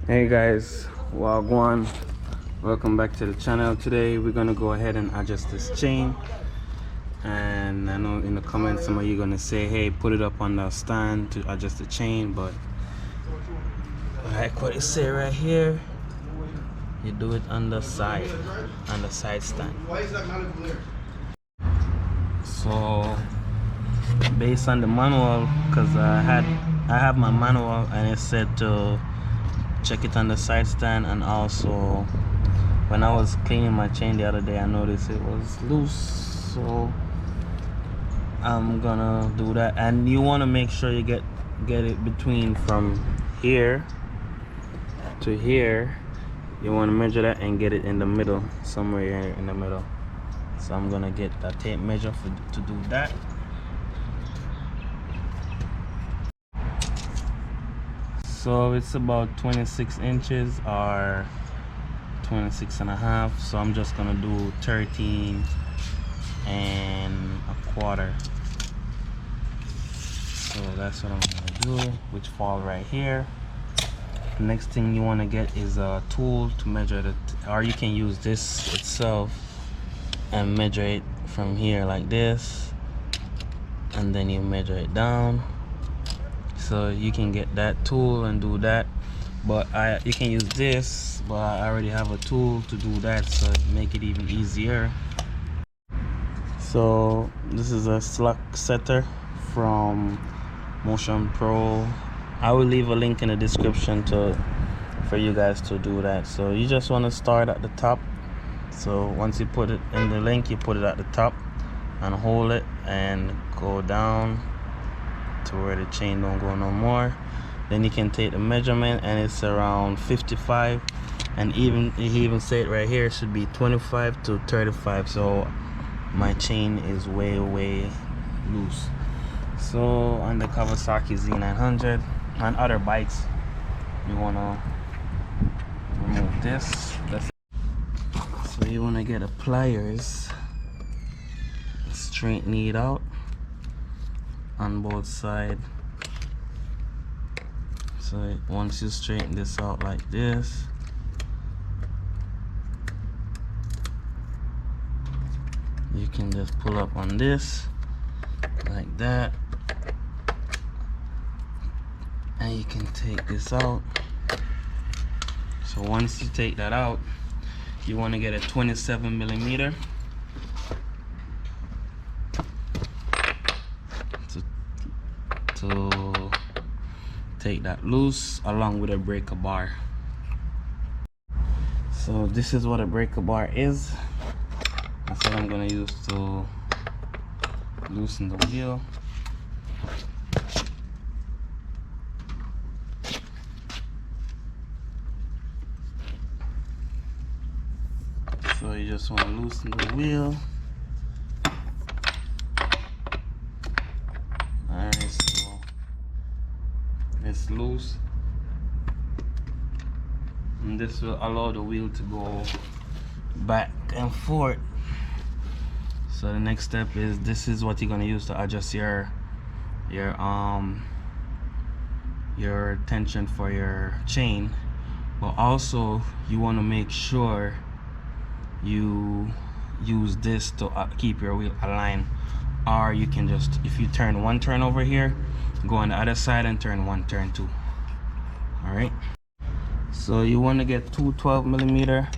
Hey guys, Wagwan, welcome back to the channel. Today we're gonna go ahead and adjust this chain, and I know in the comments some of you gonna say, hey, put it up on the stand to adjust the chain, but like what it say right here, you do it on the side stand. So based on the manual, because I have my manual and it said to check it on the side stand, and also when I was cleaning my chain the other day I noticed it was loose, so I'm gonna do that. And you want to make sure you get it between from here to here. You want to measure that and get it in the middle, somewhere here in the middle. So I'm gonna get that tape measure to do that. So it's about 26 inches or 26 and a half, so I'm just gonna do 13 and a quarter. So that's what I'm gonna do, which fall right here. The next thing you want to get is a tool to measure it, or you can use this itself and measure it from here like this, and then you measure it down. So you can get that tool and do that, but you can use this, but I already have a tool to do that, so make it even easier. So this is a slack setter from Motion Pro. I will leave a link in the description for you guys to do that. So you just want to start at the top. So once you put it in the link, you put it at the top and hold it and go down to where the chain don't go no more. Then you can take the measurement, and it's around 55, and he even say it right here, it should be 25 to 35. So my chain is way loose. So on the Kawasaki Z900 and other bikes, you want to remove this. So you want to get a pliers, straighten it out on both sides. So once you straighten this out like this, you can just pull up on this like that, and you can take this out. So once you take that out, you want to get a 27 millimeter to take that loose, along with a breaker bar. So this is what a breaker bar is. That's what I'm going to use to loosen the wheel. So you just want to loosen the wheel. Alright, so it's loose, and this will allow the wheel to go back and forth. So the next step is, this is what you're going to use to adjust your tension for your chain. But also you want to make sure you use this to keep your wheel aligned, or you can just, if you turn one turn over here, go on the other side and turn one turn too. All right, so you want to get two 12 millimeter,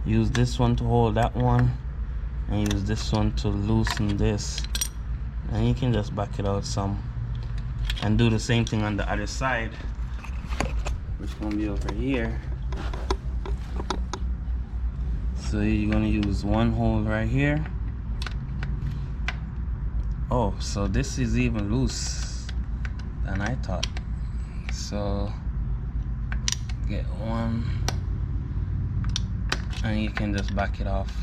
use this one to hold that one, and use this one to loosen this, and you can just back it out some, and do the same thing on the other side, which will be over here. So you're gonna use one hole right here. Oh, so this is even loose than I thought. So get one, and you can just back it off.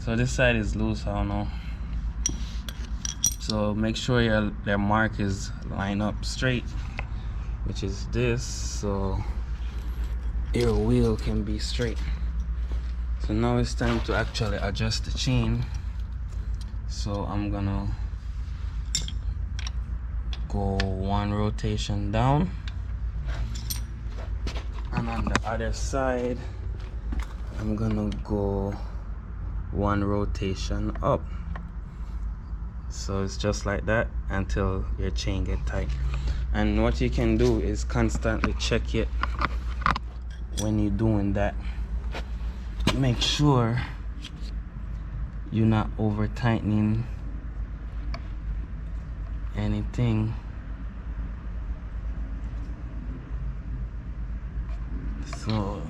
So this side is loose, I don't know. So make sure your mark is lined up straight, which is this, so your wheel can be straight. So now it's time to actually adjust the chain. So I'm gonna go one rotation down, And on the other side, I'm gonna go one rotation up. So it's just like that until your chain get tight. And what you can do is constantly check it when you're doing that. Make sure you're not over tightening anything. So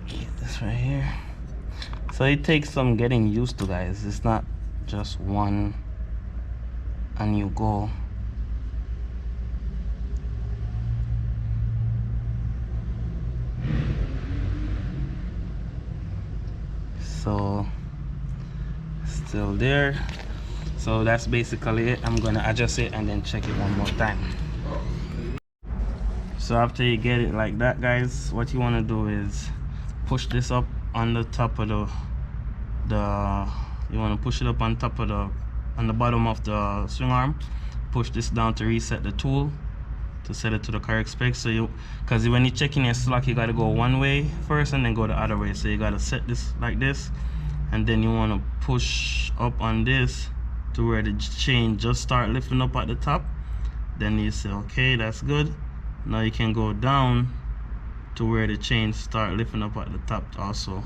get this right here. So it takes some getting used to, guys. It's not just one and you go. So still there. So that's basically it. I'm gonna adjust it and then check it one more time. So after you get it like that, guys, what you want to do is push this up on the top of you want to push it up on top of on the bottom of the swing arm. Push this down to reset the tool, to set it to the correct spec. So because when you're checking your slack, you got to go one way first and then go the other way. So you got to set this like this, and then you want to push up on this to where the chain just start lifting up at the top. Then you say, okay, that's good. Now you can go down to where the chain start lifting up at the top also,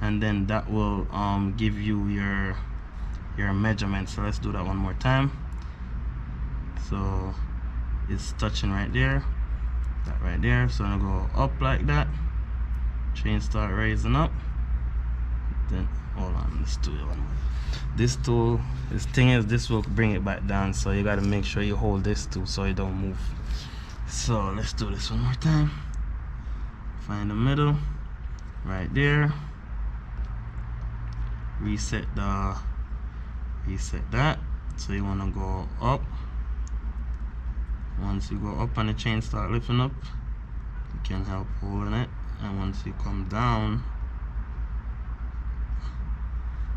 and then that will give you your measurement. So let's do that one more time. So it's touching right there, that right there. So I'm gonna go up like that, chain start raising up. Then hold on, let's do it one more. This tool, this thing is, this will bring it back down, so you got to make sure you hold this too so you don't move. So let's do this one more time. Find the middle right there, reset that. So you want to go up. Once you go up and the chain start lifting up, you can help holding it. And once you come down,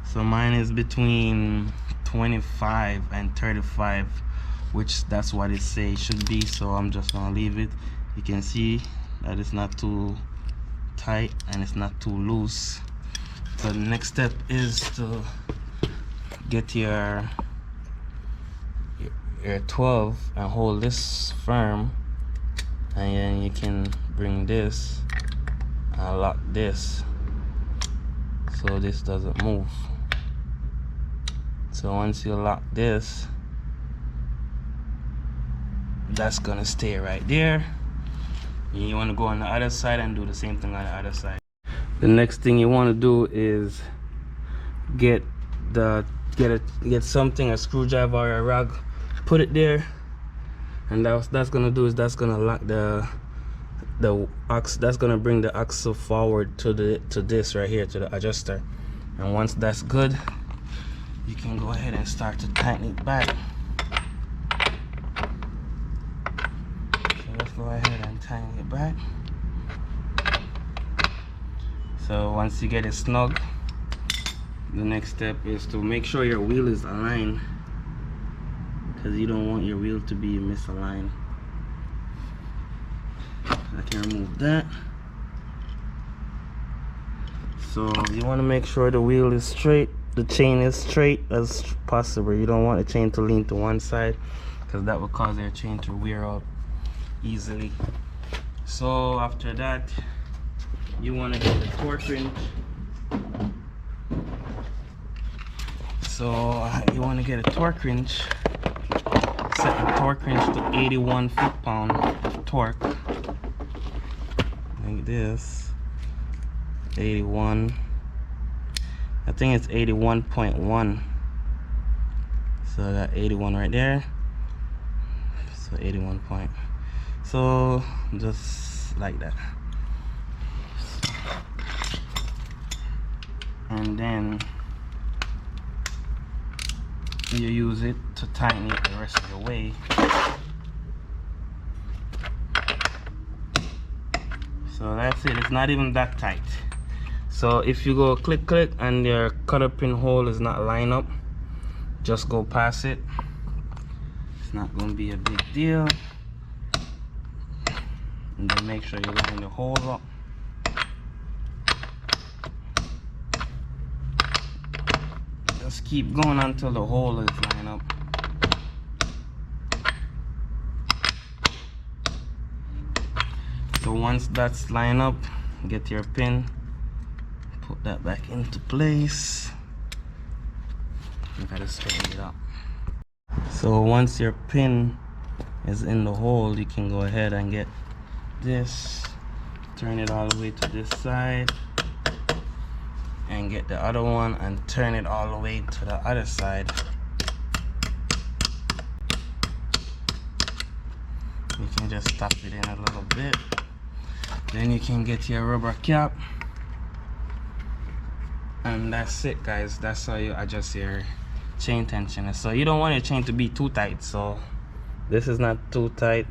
so mine is between 25 and 35, which that's what it say it should be. So I'm just gonna leave it. You can see that it's not too tight and it's not too loose. So the next step is to get your 12 and hold this firm, and then you can bring this and lock this so this doesn't move. So once you lock this, that's gonna stay right there. And you want to go on the other side and do the same thing on the other side. The next thing you want to do is get something, a screwdriver or a rag, put it there, and that's gonna do is that's gonna lock the axle. That's gonna bring the axle forward to this right here, to the adjuster. And once that's good, you can go ahead and start to tighten it back. So let's go ahead and tighten it back. So once you get it snug, the next step is to make sure your wheel is aligned, because you don't want your wheel to be misaligned. I can remove that. So you want to make sure the wheel is straight, the chain is straight as possible. You don't want the chain to lean to one side, because that will cause your chain to wear out easily. So after that, you want to get the torque wrench. So you want to get a torque wrench. Set the torque wrench to 81 foot-pound torque, like this. 81. I think it's 81.1. So I got 81 right there. So 81 point. So just like that. And then you use it to tighten it the rest of the way. So that's it. It's not even that tight. So if you go click click and your cutter pin hole is not lined up, just go past it. It's not going to be a big deal. and then make sure you line the holes up. Just keep going until the hole is lined up. So once that's lined up, get your pin, put that back into place. You gotta straighten it up. So once your pin is in the hole, you can go ahead and get this, turn it all the way to this side, and get the other one and turn it all the way to the other side. You can just tap it in a little bit. Then you can get your rubber cap, and that's it, guys. That's how you adjust your chain tension. So you don't want your chain to be too tight, so this is not too tight.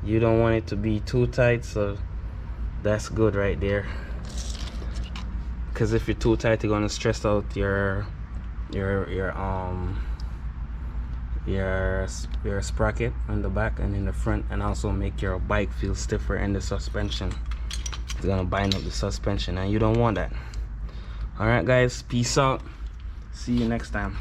You don't want it to be too tight, so that's good right there. Because if you're too tight, you're gonna stress out your sprocket on the back and in the front, and also make your bike feel stiffer in the suspension. It's gonna bind up the suspension, and you don't want that. All right, guys, peace out. See you next time.